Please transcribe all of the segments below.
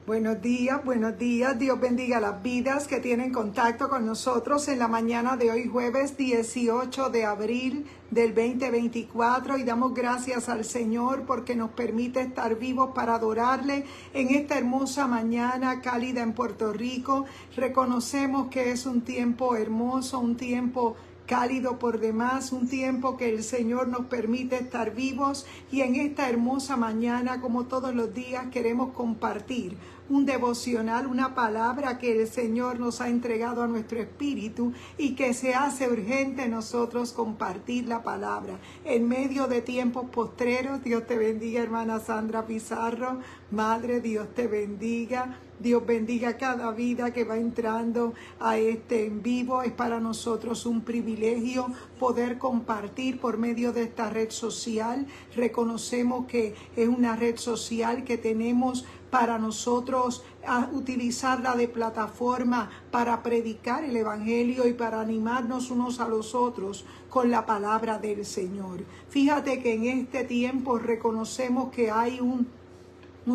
Buenos días, buenos días. Dios bendiga las vidas que tienen contacto con nosotros en la mañana de hoy, jueves 18 de abril del 2024. Y damos gracias al Señor porque nos permite estar vivos para adorarle en esta hermosa mañana cálida en Puerto Rico. Reconocemos que es un tiempo hermoso, un tiempo cálido por demás, un tiempo que el Señor nos permite estar vivos, y en esta hermosa mañana, como todos los días, queremos compartir un devocional, una palabra que el Señor nos ha entregado a nuestro espíritu y que se hace urgente en nosotros compartir la palabra en medio de tiempos postreros. Dios te bendiga, hermana Sandra Pizarro. Madre, Dios te bendiga. Dios bendiga cada vida que va entrando a este en vivo. Es para nosotros un privilegio poder compartir por medio de esta red social. Reconocemos que es una red social que tenemos para nosotros utilizarla de plataforma para predicar el Evangelio y para animarnos unos a los otros con la palabra del Señor. Fíjate que en este tiempo reconocemos que hay un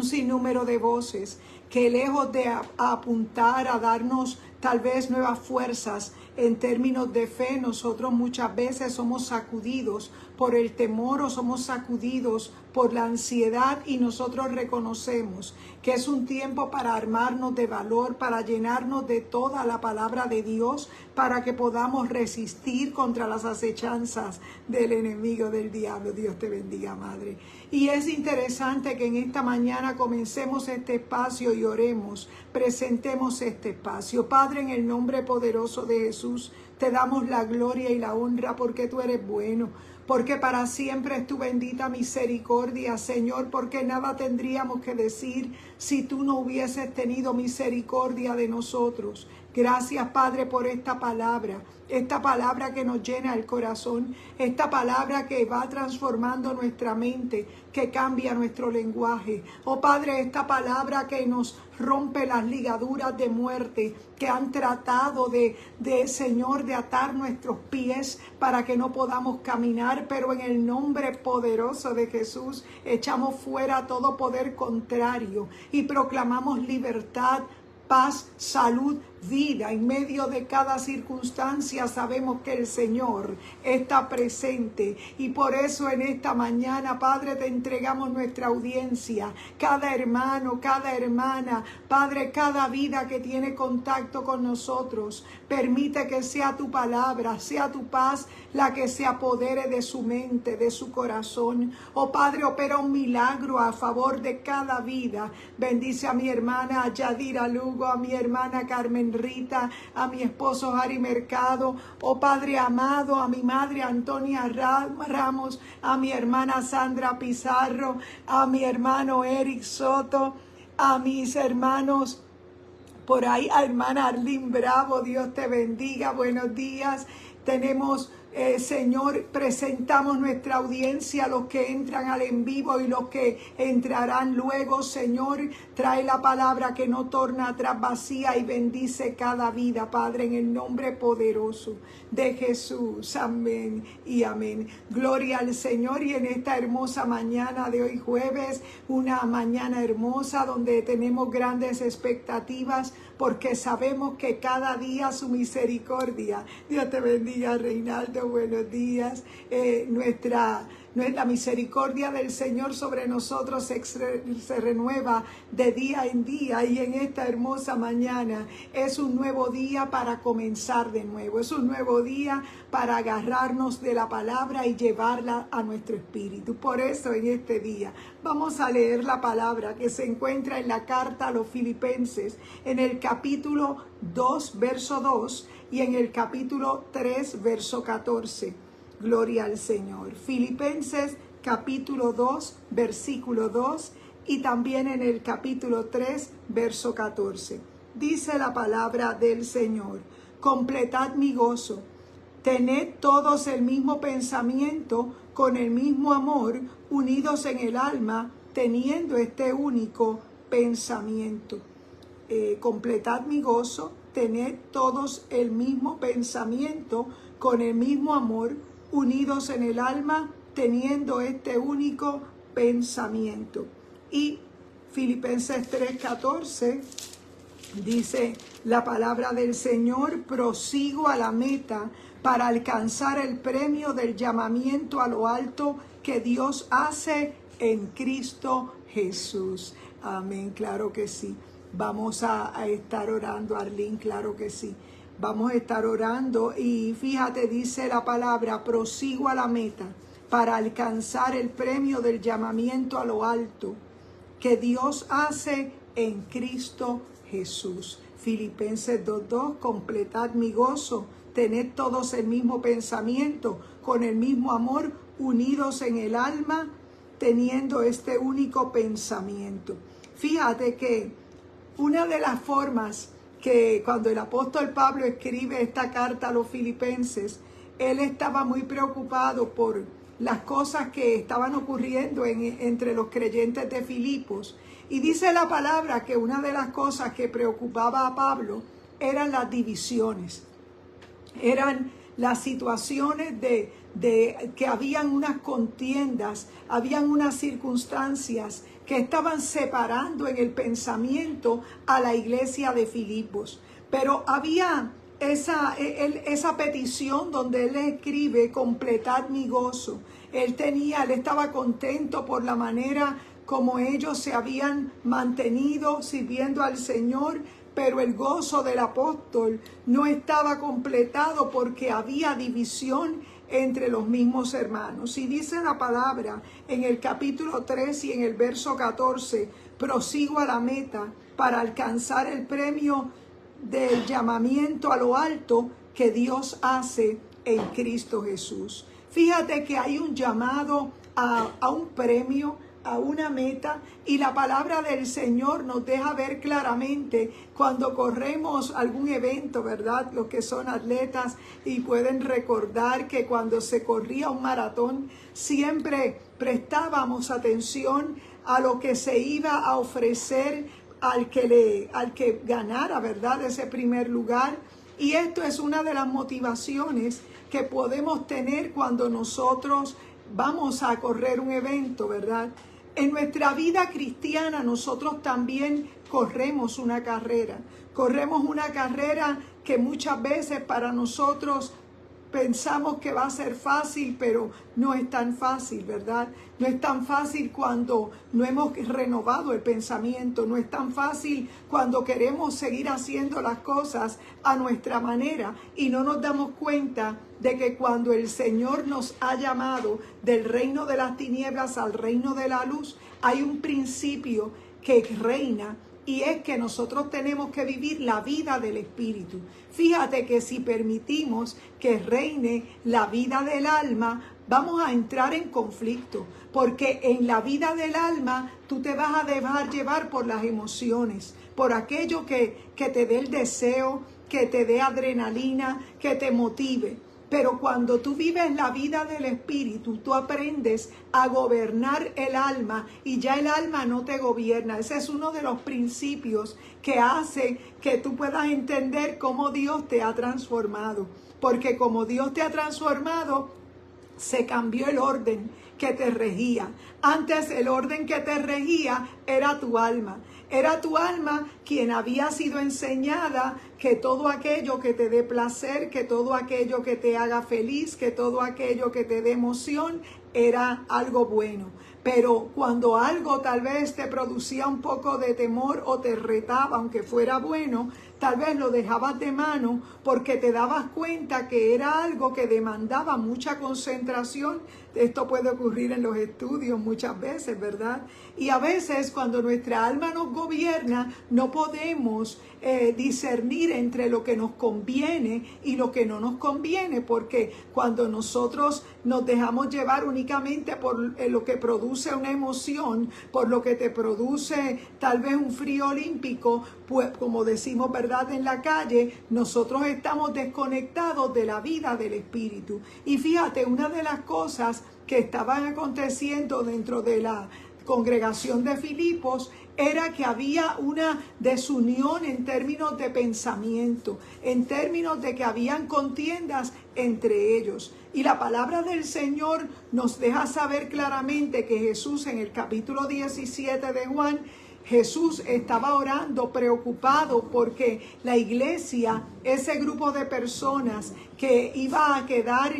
sinnúmero de voces que, lejos de apuntar a darnos tal vez nuevas fuerzas en términos de fe, nosotros muchas veces somos sacudidos por el temor o somos sacudidos por la ansiedad, y nosotros reconocemos que es un tiempo para armarnos de valor, para llenarnos de toda la palabra de Dios, para que podamos resistir contra las acechanzas del enemigo, del diablo. Dios te bendiga, Madre. Y es interesante que en esta mañana comencemos este espacio y oremos, presentemos este espacio. Padre, en el nombre poderoso de Jesús, te damos la gloria y la honra porque tú eres bueno, porque para siempre es tu bendita misericordia, Señor, porque nada tendríamos que decir si tú no hubieses tenido misericordia de nosotros. Gracias, Padre, por esta palabra que nos llena el corazón, esta palabra que va transformando nuestra mente, que cambia nuestro lenguaje. Oh Padre, esta palabra que nos rompe las ligaduras de muerte que han tratado Señor, de atar nuestros pies para que no podamos caminar, pero en el nombre poderoso de Jesús echamos fuera todo poder contrario y proclamamos libertad, paz, salud, vida. En medio de cada circunstancia sabemos que el Señor está presente, y por eso en esta mañana, Padre, te entregamos nuestra audiencia, cada hermano, cada hermana, Padre, cada vida que tiene contacto con nosotros. Permite que sea tu palabra, sea tu paz la que se apodere de su mente, de su corazón. Oh Padre, opera un milagro a favor de cada vida. Bendice a mi hermana Yadira Lugo, a mi hermana Carmen Rita, a mi esposo Harry Mercado, oh Padre amado, a mi madre Antonia Ramos, a mi hermana Sandra Pizarro, a mi hermano Eric Soto, a mis hermanos por ahí, a hermana Arlene Bravo. Dios te bendiga, buenos días. Tenemos Señor, presentamos nuestra audiencia, los que entran al en vivo y los que entrarán luego. Señor, trae la palabra que no torna atrás vacía, y bendice cada vida, Padre, en el nombre poderoso de Jesús. Amén y amén. Gloria al Señor. Y en esta hermosa mañana de hoy, jueves, una mañana hermosa donde tenemos grandes expectativas, porque sabemos que cada día su misericordia. Dios te bendiga, Reinaldo, buenos días. La misericordia del Señor sobre nosotros se renueva de día en día, y en esta hermosa mañana es un nuevo día para comenzar de nuevo. Es un nuevo día para agarrarnos de la palabra y llevarla a nuestro espíritu. Por eso en este día vamos a leer la palabra que se encuentra en la carta a los Filipenses, en el capítulo 2, verso 2, y en el capítulo 3, verso 14. Gloria al Señor. Filipenses capítulo 2, versículo 2, y también en el capítulo 3, verso 14. Dice la palabra del Señor: completad mi gozo, tened todos el mismo pensamiento, con el mismo amor, unidos en el alma, teniendo este único pensamiento. Completad mi gozo, tened todos el mismo pensamiento, con el mismo amor, unidos en el alma, teniendo este único pensamiento. Y Filipenses 3:14 dice la palabra del Señor: prosigo a la meta para alcanzar el premio del llamamiento a lo alto que Dios hace en Cristo Jesús. Amén, claro que sí. Vamos a estar orando, Arlene, claro que sí. Vamos a estar orando y fíjate, dice la palabra: prosigo a la meta para alcanzar el premio del llamamiento a lo alto que Dios hace en Cristo Jesús. Filipenses 2:2, completad mi gozo, tened todos el mismo pensamiento, con el mismo amor, unidos en el alma, teniendo este único pensamiento. Fíjate que una de las formas que cuando el apóstol Pablo escribe esta carta a los filipenses, él estaba muy preocupado por las cosas que estaban ocurriendo entre los creyentes de Filipos. Y dice la palabra que una de las cosas que preocupaba a Pablo eran las divisiones. Eran las situaciones de que habían unas contiendas, habían unas circunstancias que estaban separando en el pensamiento a la iglesia de Filipos. Pero había esa petición donde él escribe: completad mi gozo. Él estaba contento por la manera como ellos se habían mantenido sirviendo al Señor, pero el gozo del apóstol no estaba completado porque había división entre los mismos hermanos. Y dice la palabra en el capítulo 3 y en el verso 14: prosigo a la meta para alcanzar el premio del llamamiento a lo alto que Dios hace en Cristo Jesús. Fíjate que hay un llamado a un premio, a una meta, y la palabra del Señor nos deja ver claramente cuando corremos algún evento, ¿verdad? Los que son atletas y pueden recordar que cuando se corría un maratón siempre prestábamos atención a lo que se iba a ofrecer al que ganara, ¿verdad?, ese primer lugar. Y esto es una de las motivaciones que podemos tener cuando nosotros vamos a correr un evento, ¿verdad? En nuestra vida cristiana nosotros también corremos una carrera. Corremos una carrera que muchas veces para nosotros pensamos que va a ser fácil, pero no es tan fácil, ¿verdad? No es tan fácil cuando no hemos renovado el pensamiento. No es tan fácil cuando queremos seguir haciendo las cosas a nuestra manera y no nos damos cuenta de que cuando el Señor nos ha llamado del reino de las tinieblas al reino de la luz, hay un principio que reina, y es que nosotros tenemos que vivir la vida del Espíritu. Fíjate que si permitimos que reine la vida del alma, vamos a entrar en conflicto, porque en la vida del alma tú te vas a dejar llevar por las emociones, por aquello que te dé el deseo, que te dé adrenalina, que te motive. Pero cuando tú vives la vida del Espíritu, tú aprendes a gobernar el alma y ya el alma no te gobierna. Ese es uno de los principios que hace que tú puedas entender cómo Dios te ha transformado. Porque como Dios te ha transformado, se cambió el orden que te regía. Antes el orden que te regía era tu alma. Era tu alma quien había sido enseñada que todo aquello que te dé placer, que todo aquello que te haga feliz, que todo aquello que te dé emoción, era algo bueno. Pero cuando algo tal vez te producía un poco de temor o te retaba, aunque fuera bueno, tal vez lo dejabas de mano porque te dabas cuenta que era algo que demandaba mucha concentración. Esto puede ocurrir en los estudios muchas veces, ¿verdad? Y a veces cuando nuestra alma nos gobierna, no podemos discernir entre lo que nos conviene y lo que no nos conviene, porque cuando nosotros nos dejamos llevar únicamente por lo que produce una emoción, por lo que te produce tal vez un frío olímpico, pues como decimos, ¿verdad?, en la calle, nosotros estamos desconectados de la vida del Espíritu. Y fíjate, una de las cosas que estaban aconteciendo dentro de la congregación de Filipos era que había una desunión en términos de pensamiento, en términos de que habían contiendas entre ellos. Y la palabra del Señor nos deja saber claramente que Jesús en el capítulo 17 de Juan Jesús estaba orando preocupado porque la iglesia, ese grupo de personas que iba a quedar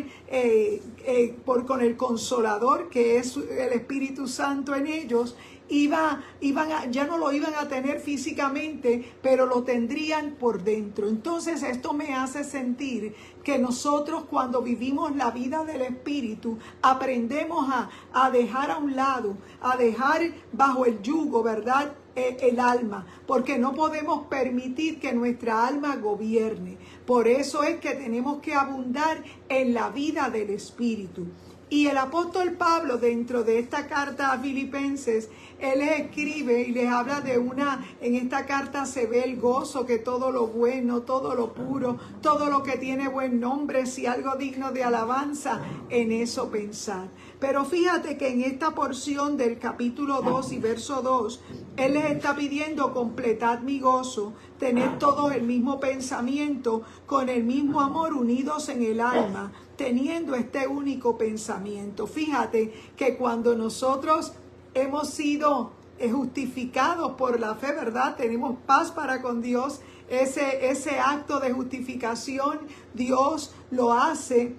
con el Consolador, que es el Espíritu Santo en ellos, ya no lo iban a tener físicamente, pero lo tendrían por dentro. Entonces esto me hace sentir que nosotros, cuando vivimos la vida del Espíritu, aprendemos a dejar a un lado, a dejar bajo el yugo, ¿verdad?, el alma, porque no podemos permitir que nuestra alma gobierne. Por eso es que tenemos que abundar en la vida del Espíritu. Y el apóstol Pablo, dentro de esta carta a Filipenses, él les escribe y les habla en esta carta se ve el gozo, que todo lo bueno, todo lo puro, todo lo que tiene buen nombre, si algo digno de alabanza, en eso pensar. Pero fíjate que en esta porción del capítulo 2 y verso 2, él les está pidiendo: completad mi gozo, tener todos el mismo pensamiento, con el mismo amor, unidos en el alma, teniendo este único pensamiento. Fíjate que cuando nosotros hemos sido justificados por la fe, ¿verdad?, tenemos paz para con Dios. Ese acto de justificación Dios lo hace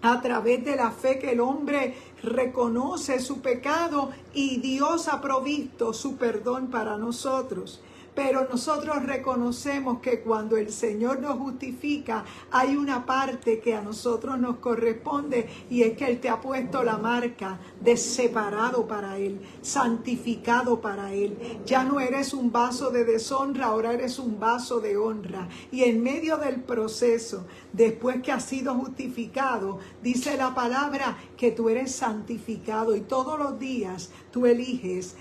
a través de la fe, que el hombre reconoce su pecado y Dios ha provisto su perdón para nosotros. Pero nosotros reconocemos que cuando el Señor nos justifica, hay una parte que a nosotros nos corresponde, y es que Él te ha puesto la marca de separado para Él, santificado para Él. Ya no eres un vaso de deshonra, ahora eres un vaso de honra. Y en medio del proceso, después que has sido justificado, dice la palabra que tú eres santificado, y todos los días tú eliges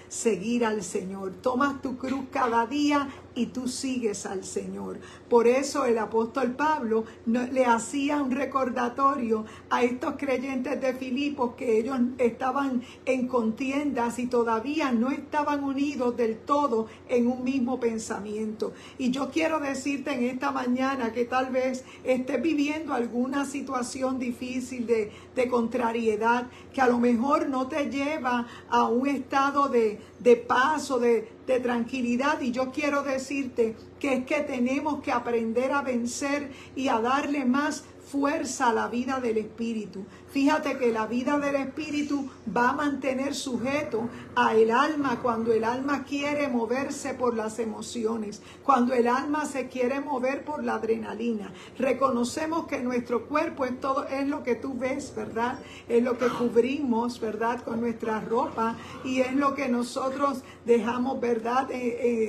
seguir al Señor. Tomas tu cruz cada día y tú sigues al Señor. Por eso el apóstol Pablo le hacía un recordatorio a estos creyentes de Filipos, que ellos estaban en contiendas y todavía no estaban unidos del todo en un mismo pensamiento. Y yo quiero decirte en esta mañana que tal vez estés viviendo alguna situación difícil de contrariedad, que a lo mejor no te lleva a un estado de paz o de tranquilidad. Y yo quiero decirte que es que tenemos que aprender a vencer y a darle más fuerza a la vida del Espíritu. Fíjate que la vida del Espíritu va a mantener sujeto a el alma cuando el alma quiere moverse por las emociones, cuando el alma se quiere mover por la adrenalina. Reconocemos que nuestro cuerpo es lo que tú ves, ¿verdad? Es lo que cubrimos, ¿verdad?, con nuestra ropa, y es lo que nosotros dejamos, ¿verdad?,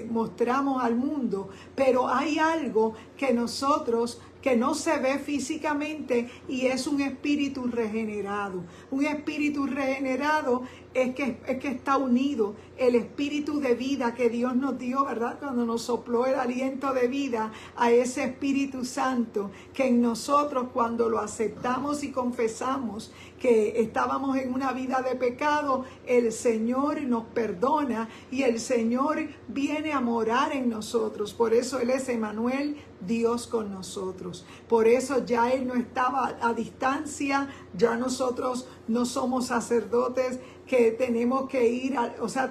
mostramos al mundo. Pero hay algo que no se ve físicamente, y es un espíritu regenerado. Un espíritu regenerado es que está unido. El espíritu de vida que Dios nos dio, ¿verdad?, cuando nos sopló el aliento de vida, a ese Espíritu Santo que en nosotros, cuando lo aceptamos y confesamos que estábamos en una vida de pecado, el Señor nos perdona y el Señor viene a morar en nosotros. Por eso Él es Emmanuel, Dios con nosotros. Por eso ya Él no estaba a distancia, ya nosotros no somos sacerdotes que tenemos que ir,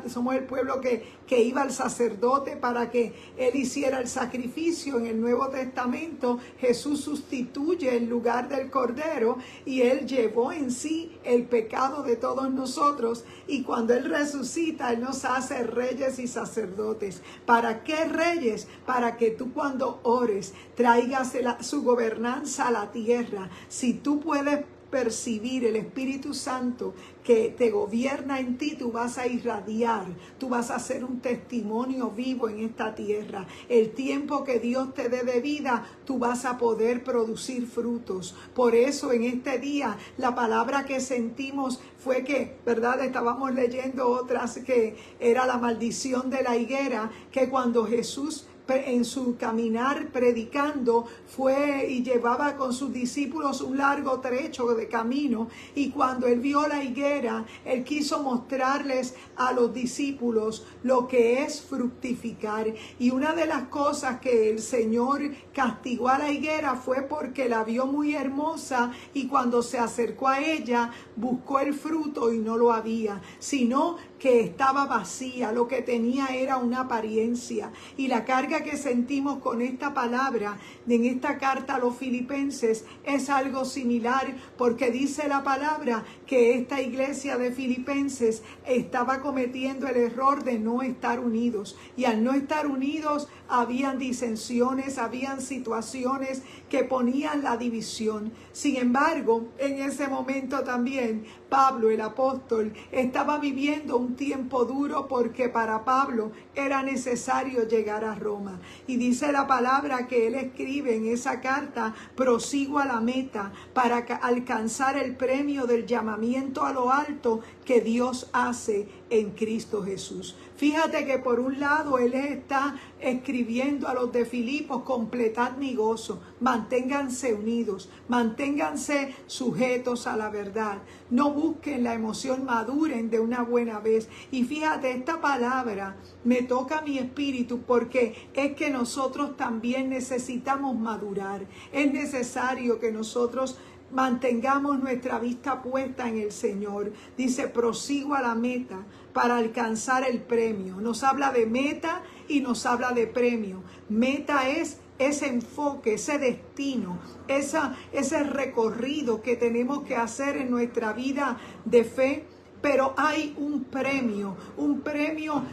somos el pueblo que iba al sacerdote para que Él hiciera el sacrificio. En el Nuevo Testamento Jesús sustituye el lugar del Cordero y Él llevó en sí el pecado de todos nosotros, y cuando Él resucita, Él nos hace reyes y sacerdotes. ¿Para qué reyes? Para que tú, cuando ores, traigas su gobernanza a la tierra. Si tú puedes percibir el Espíritu Santo que te gobierna en ti, tú vas a irradiar, tú vas a ser un testimonio vivo en esta tierra. El tiempo que Dios te dé de vida, tú vas a poder producir frutos. Por eso en este día la palabra que sentimos fue que, ¿verdad?, estábamos leyendo otras, que era la maldición de la higuera, que cuando Jesús en su caminar predicando fue y llevaba con sus discípulos un largo trecho de camino, y cuando él vio la higuera, él quiso mostrarles a los discípulos lo que es fructificar. Y una de las cosas que el Señor castigó a la higuera fue porque la vio muy hermosa, y cuando se acercó a ella buscó el fruto y no lo había, sino que estaba vacía, lo que tenía era una apariencia. Y la carga que sentimos con esta palabra en esta carta a los Filipenses es algo similar, porque dice la palabra que esta iglesia de Filipenses estaba cometiendo el error de no estar unidos, y al no estar unidos habían disensiones, habían situaciones que ponían la división. Sin embargo, en ese momento también Pablo, el apóstol, estaba viviendo un tiempo duro, porque para Pablo era necesario llegar a Roma. Y dice la palabra que él escribe en esa carta: prosigo a la meta para alcanzar el premio del llamamiento a lo alto que Dios hace en Cristo Jesús. Fíjate que por un lado él está escribiendo a los de Filipos: completad mi gozo, manténganse unidos, manténganse sujetos a la verdad, no busquen la emoción, maduren de una buena vez. Y fíjate, esta palabra me toca mi espíritu, porque es que nosotros también necesitamos madurar. Es necesario que nosotros mantengamos nuestra vista puesta en el Señor. Dice: prosigo a la meta para alcanzar el premio. Nos habla de meta y nos habla de premio. Meta es ese enfoque, ese destino, ese recorrido que tenemos que hacer en nuestra vida de fe. Pero hay un premio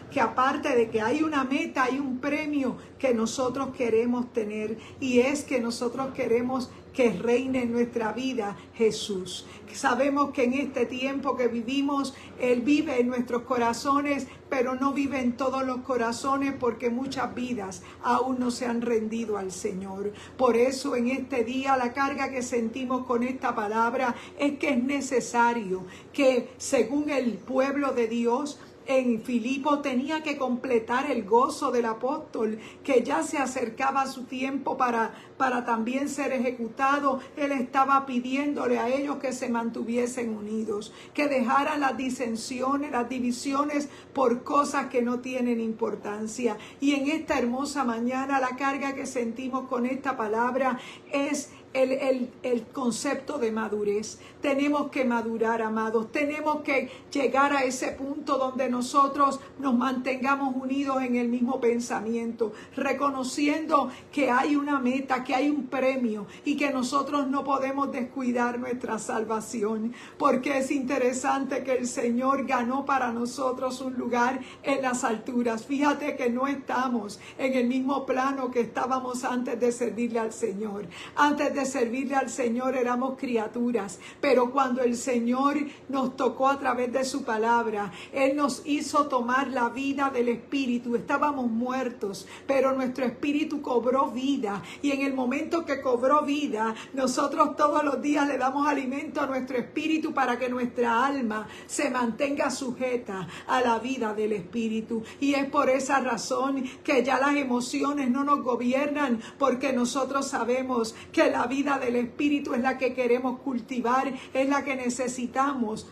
que, aparte de que hay una meta, hay un premio que nosotros queremos tener, y es que nosotros queremos que reine en nuestra vida Jesús. Sabemos que en este tiempo que vivimos, Él vive en nuestros corazones, pero no vive en todos los corazones, porque muchas vidas aún no se han rendido al Señor. Por eso en este día la carga que sentimos con esta palabra es que es necesario que, según el pueblo de Dios en Filipo, tenía que completar el gozo del apóstol, que ya se acercaba a su tiempo para también ser ejecutado. Él estaba pidiéndole a ellos que se mantuviesen unidos, que dejaran las disensiones, las divisiones por cosas que no tienen importancia. Y en esta hermosa mañana la carga que sentimos con esta palabra es el concepto de madurez. Tenemos que madurar, amados. Tenemos que llegar a ese punto donde nosotros nos mantengamos unidos en el mismo pensamiento, reconociendo que hay una meta, que hay un premio, y que nosotros no podemos descuidar nuestra salvación, porque es interesante que el Señor ganó para nosotros un lugar en las alturas. Fíjate que no estamos en el mismo plano que estábamos antes de servirle al Señor. Antes de servirle al Señor éramos criaturas, pero cuando el Señor nos tocó a través de su palabra, Él nos hizo tomar la vida del Espíritu. Estábamos muertos, pero nuestro Espíritu cobró vida, y en el momento que cobró vida, nosotros todos los días le damos alimento a nuestro Espíritu para que nuestra alma se mantenga sujeta a la vida del Espíritu. Y es por esa razón que ya las emociones no nos gobiernan, porque nosotros sabemos que la vida del Espíritu es la que queremos cultivar, es la que necesitamos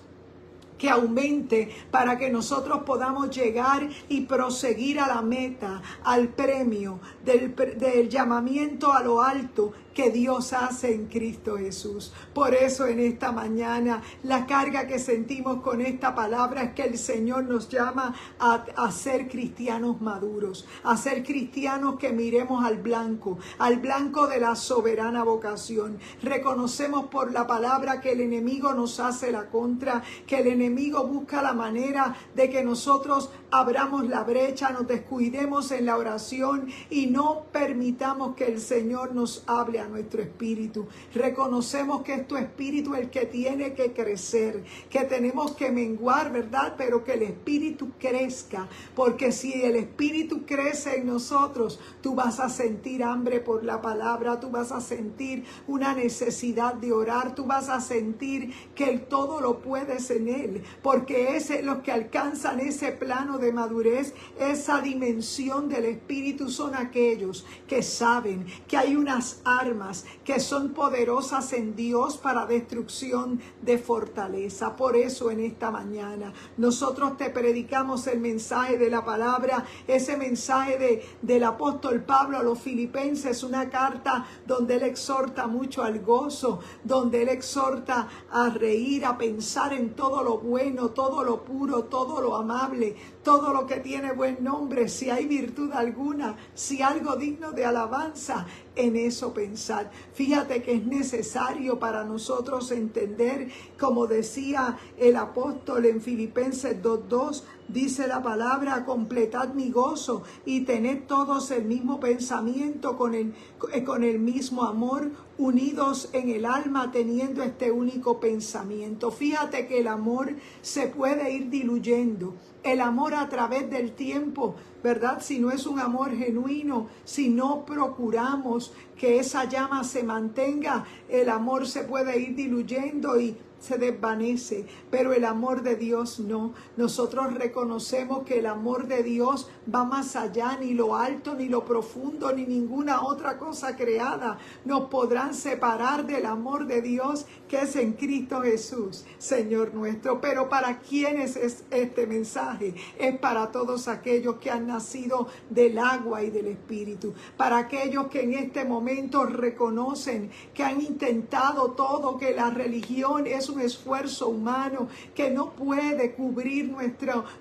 que aumente para que nosotros podamos llegar y proseguir a la meta, al premio del llamamiento a lo alto que Dios hace en Cristo Jesús. Por eso en esta mañana la carga que sentimos con esta palabra es que el Señor nos llama a ser cristianos maduros, a ser cristianos que miremos al blanco de la soberana vocación. Reconocemos por la palabra que el enemigo nos hace la contra, que el enemigo busca la manera de que nosotros abramos la brecha, nos descuidemos en la oración y no permitamos que el Señor nos hable a nuestro espíritu. Reconocemos que es tu espíritu el que tiene que crecer, que tenemos que menguar, ¿verdad? Pero que el espíritu crezca, porque si el espíritu crece en nosotros, tú vas a sentir hambre por la palabra, tú vas a sentir una necesidad de orar, tú vas a sentir que el todo lo puedes en Él, porque es los que alcanzan ese plano de madurez, esa dimensión del Espíritu, son aquellos que saben que hay unas armas que son poderosas en Dios para destrucción de fortaleza. Por eso en esta mañana nosotros te predicamos el mensaje de la palabra, ese mensaje del apóstol Pablo a los Filipenses, una carta donde él exhorta mucho al gozo, donde él exhorta a reír, a pensar en todo lo bueno, todo lo puro, todo lo amable, todo lo que tiene buen nombre, si hay virtud alguna, si algo digno de alabanza, en eso pensar. Fíjate que es necesario para nosotros entender, como decía el apóstol en Filipenses 2:2, dice la palabra: completad mi gozo y tened todos el mismo pensamiento, con el mismo amor, unidos en el alma, teniendo este único pensamiento. Fíjate que el amor se puede ir diluyendo. El amor a través del tiempo, ¿verdad? Si no es un amor genuino, si no procuramos que esa llama se mantenga, el amor se puede ir diluyendo y se desvanece, pero el amor de Dios no. Nosotros reconocemos que el amor de Dios va más allá, ni lo alto, ni lo profundo, ni ninguna otra cosa creada nos podrán separar del amor de Dios que es en Cristo Jesús, Señor nuestro. Pero ¿para quiénes es este mensaje? Es para todos aquellos que han nacido del agua y del Espíritu, para aquellos que en este momento reconocen que han intentado todo, que la religión es un esfuerzo humano que no puede cubrir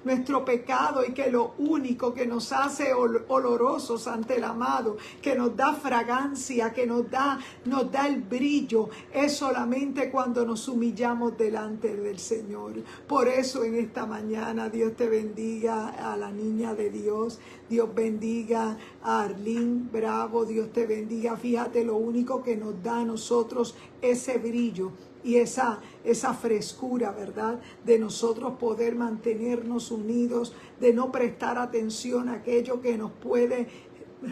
nuestro pecado, y que lo único que nos hace olorosos ante el amado, que nos da fragancia, que nos da el brillo, es solamente cuando nos humillamos delante del Señor. Por eso en esta mañana Dios te bendiga a la niña de Dios, Dios bendiga a Arlene Bravo, Dios te bendiga. Fíjate, lo único que nos da a nosotros ese brillo y esa frescura, ¿verdad? De nosotros poder mantenernos unidos, de no prestar atención a aquello que nos puede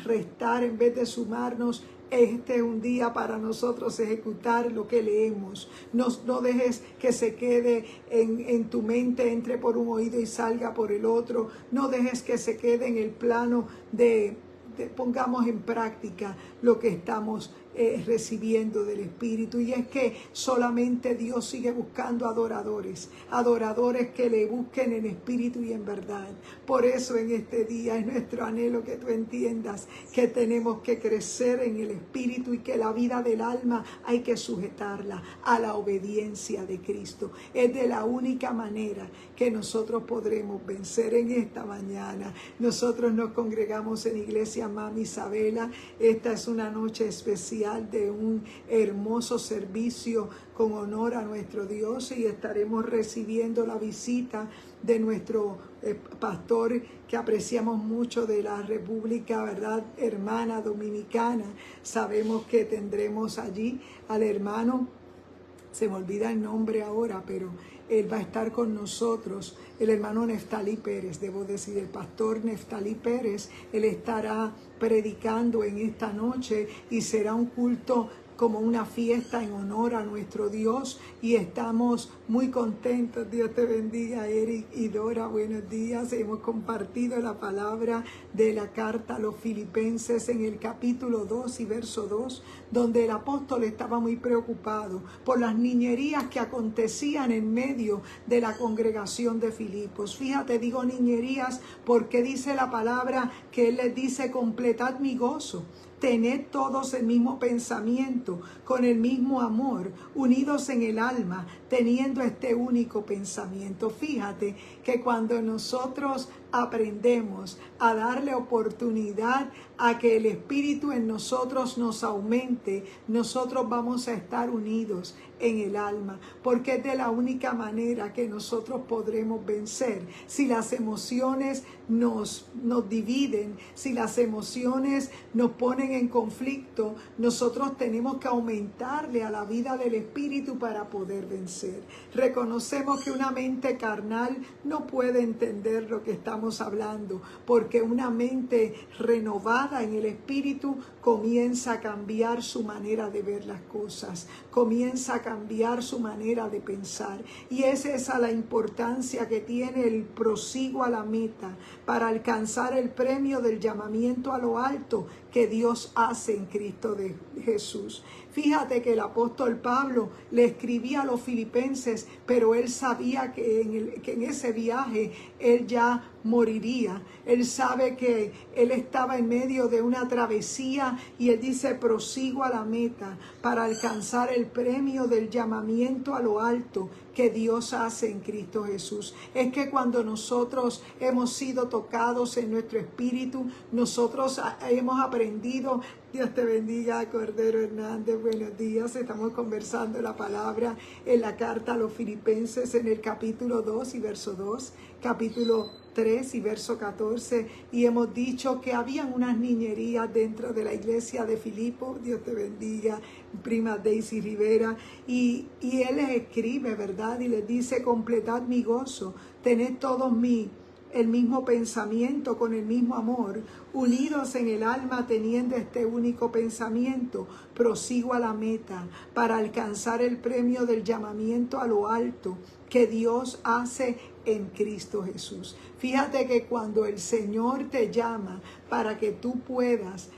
restar en vez de sumarnos. Este es un día para nosotros ejecutar lo que leemos. No dejes que se quede en tu mente, entre por un oído y salga por el otro. No dejes que se quede en el plano de pongamos en práctica lo que estamos recibiendo del Espíritu. Y es que solamente Dios sigue buscando adoradores que le busquen en espíritu y en verdad. Por eso en este día es nuestro anhelo que tú entiendas que tenemos que crecer en el Espíritu, y que la vida del alma hay que sujetarla a la obediencia de Cristo. Es de la única manera que nosotros podremos vencer. En esta mañana nosotros nos congregamos en Iglesia Mami Isabela. Esta es una noche especial de un hermoso servicio con honor a nuestro Dios, y estaremos recibiendo la visita de nuestro pastor que apreciamos mucho, de la República, ¿verdad?, hermana dominicana. Sabemos que tendremos allí al hermano, se me olvida el nombre ahora, pero él va a estar con nosotros, el hermano Neftalí Pérez, debo decir, el pastor Neftalí Pérez. Él estará predicando en esta noche y será un culto como una fiesta en honor a nuestro Dios, y estamos muy contentos. Dios te bendiga, Eric y Dora, buenos días. Hemos compartido la palabra de la carta a los Filipenses en el capítulo 2 y verso 2, donde el apóstol estaba muy preocupado por las niñerías que acontecían en medio de la congregación de Filipos. Fíjate, digo niñerías porque dice la palabra que él les dice: completad mi gozo, tened todos el mismo pensamiento, con el mismo amor, unidos en el alma, teniendo este único pensamiento. Fíjate que cuando nosotros aprendemos a darle oportunidad a que el Espíritu en nosotros nos aumente, nosotros vamos a estar unidos en el alma, porque es de la única manera que nosotros podremos vencer. Si las emociones nos dividen, si las emociones nos ponen en conflicto, nosotros tenemos que aumentarle a la vida del Espíritu para poder vencer. Reconocemos que una mente carnal no puede entender lo que estamos estamos hablando, porque una mente renovada en el Espíritu comienza a cambiar su manera de ver las cosas, comienza a cambiar su manera de pensar. Y es esa la importancia que tiene el prosigo a la meta para alcanzar el premio del llamamiento a lo alto que Dios hace en Cristo de Jesús. Fíjate que el apóstol Pablo le escribía a los filipenses, pero él sabía que en ese viaje él ya moriría. Él sabe que él estaba en medio de una travesía y él dice: prosigo a la meta para alcanzar el premio del llamamiento a lo alto que Dios hace en Cristo Jesús. Es que cuando nosotros hemos sido tocados en nuestro espíritu, nosotros hemos aprendido. Dios te bendiga, Cordero Hernández, buenos días. Estamos conversando la palabra en la carta a los Filipenses en el capítulo 2 y verso 2, capítulo 3 y verso 14, y hemos dicho que habían unas niñerías dentro de la iglesia de Filipo. Dios te bendiga, prima Daisy Rivera, y él les escribe, ¿verdad? Y les dice: completad mi gozo, tened todos el mismo pensamiento, con el mismo amor, unidos en el alma, teniendo este único pensamiento, prosigo a la meta para alcanzar el premio del llamamiento a lo alto que Dios hace en Cristo Jesús. Fíjate que cuando el Señor te llama para que tú puedas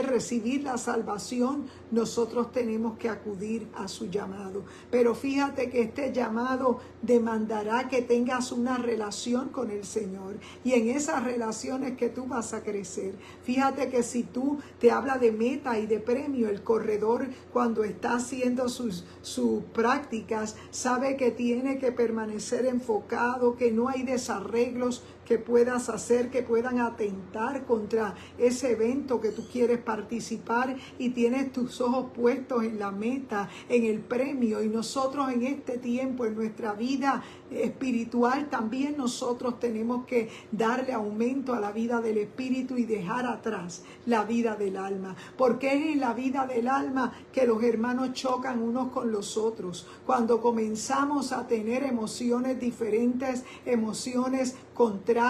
recibir la salvación, nosotros tenemos que acudir a su llamado. Pero fíjate que este llamado demandará que tengas una relación con el Señor, y en esas relaciones que tú vas a crecer. Fíjate que si tú te habla de meta y de premio, el corredor cuando está haciendo sus prácticas sabe que tiene que permanecer enfocado, que no hay desarreglos que puedas hacer que puedan atentar contra ese evento que tú quieres participar, y tienes tus ojos puestos en la meta, en el premio. Y nosotros en este tiempo, en nuestra vida espiritual, también nosotros tenemos que darle aumento a la vida del espíritu y dejar atrás la vida del alma, porque es en la vida del alma que los hermanos chocan unos con los otros. Cuando comenzamos a tener emociones diferentes, emociones contrarias,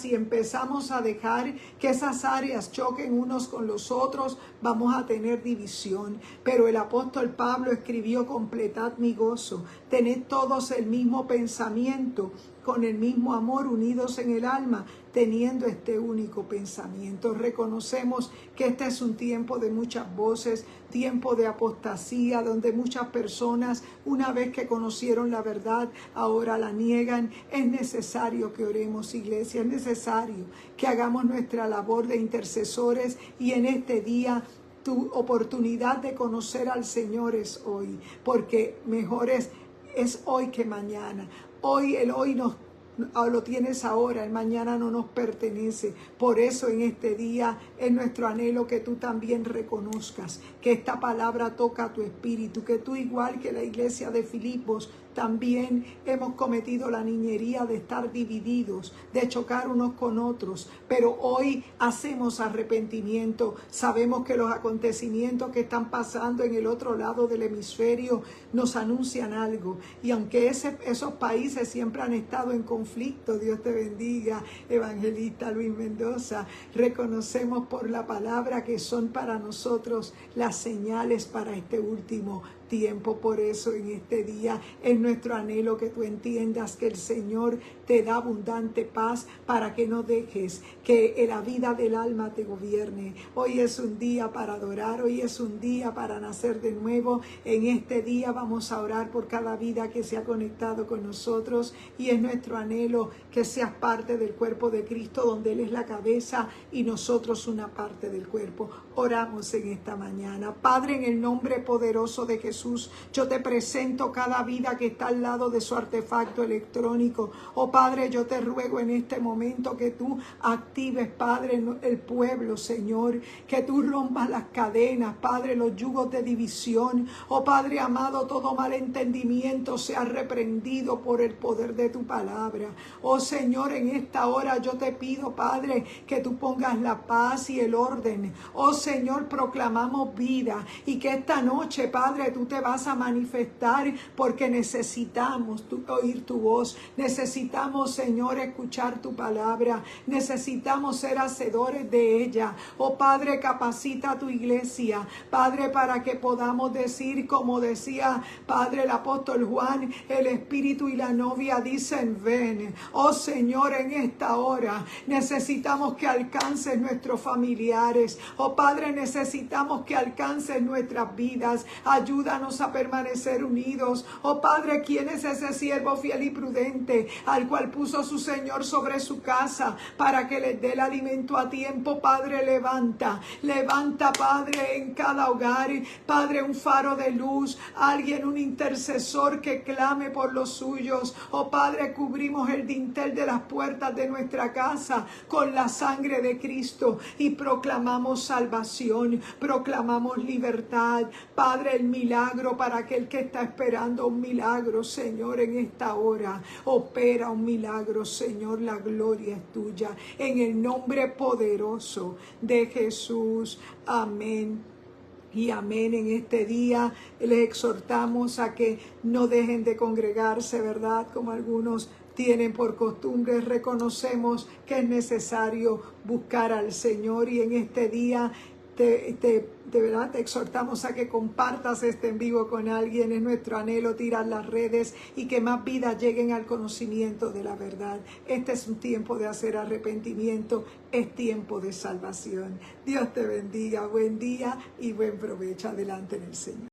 y empezamos a dejar que esas áreas choquen unos con los otros, vamos a tener división. Pero el apóstol Pablo escribió: completad mi gozo, tened todos el mismo pensamiento, con el mismo amor, unidos en el alma, teniendo este único pensamiento. Reconocemos que este es un tiempo de muchas voces, tiempo de apostasía, donde muchas personas, una vez que conocieron la verdad, ahora la niegan. Es necesario que oremos, iglesia, es necesario que hagamos nuestra labor de intercesores, y en este día tu oportunidad de conocer al Señor es hoy, porque mejor es hoy que mañana. El hoy lo tienes ahora, el mañana no nos pertenece. Por eso en este día es nuestro anhelo que tú también reconozcas que esta palabra toca tu espíritu, que tú, igual que la iglesia de Filipos, también hemos cometido la niñería de estar divididos, de chocar unos con otros, pero hoy hacemos arrepentimiento. Sabemos que los acontecimientos que están pasando en el otro lado del hemisferio nos anuncian algo, y aunque esos países siempre han estado en conflicto, Dios te bendiga, evangelista Luis Mendoza, reconocemos por la palabra que son para nosotros las señales para este último tiempo. Por eso en este día es nuestro anhelo que tú entiendas que el Señor te da abundante paz, para que no dejes que la vida del alma te gobierne. Hoy es un día para adorar, hoy es un día para nacer de nuevo. En este día vamos a orar por cada vida que se ha conectado con nosotros, y es nuestro anhelo que seas parte del cuerpo de Cristo, donde Él es la cabeza y nosotros una parte del cuerpo. Oramos en esta mañana. Padre, en el nombre poderoso de Jesús, yo te presento cada vida que está al lado de su artefacto electrónico. Oh Padre, yo te ruego en este momento que tú actives, Padre, el pueblo, Señor, que tú rompas las cadenas, Padre, los yugos de división. Oh Padre amado, todo malentendimiento sea reprendido por el poder de tu palabra. Oh Señor, en esta hora yo te pido, Padre, que tú pongas la paz y el orden. Oh Señor, proclamamos vida, y que esta noche, Padre, tú te vas a manifestar, porque necesitamos oír tu voz. Necesitamos, Señor, escuchar tu palabra. Necesitamos ser hacedores de ella. Oh Padre, capacita a tu iglesia, Padre, para que podamos decir, como decía, Padre, el apóstol Juan, el Espíritu y la novia dicen, ven. Oh Señor, en esta hora necesitamos que alcances nuestros familiares. Oh Padre, necesitamos que alcances nuestras vidas. Ayúdanos a permanecer unidos. Oh Padre, ¿quién es ese siervo fiel y prudente al cual puso su Señor sobre su casa para que les dé el alimento a tiempo? Padre, levanta, Padre, en cada hogar, Padre, un faro de luz, alguien, un intercesor que clame por los suyos. Oh Padre, cubrimos el dintel de las puertas de nuestra casa con la sangre de Cristo y proclamamos salvación, proclamamos libertad. Padre, el milagro para aquel que está esperando un milagro, Señor, en esta hora. Opera un milagro, Señor, la gloria es tuya. En el nombre poderoso de Jesús. Amén. Y amén. En este día les exhortamos a que no dejen de congregarse, ¿verdad? Como algunos tienen por costumbre. Reconocemos que es necesario buscar al Señor, y en este día de verdad te exhortamos a que compartas este en vivo con alguien. Es nuestro anhelo tirar las redes y que más vidas lleguen al conocimiento de la verdad. Este es un tiempo de hacer arrepentimiento, es tiempo de salvación. Dios te bendiga, buen día y buen provecho. Adelante en el Señor.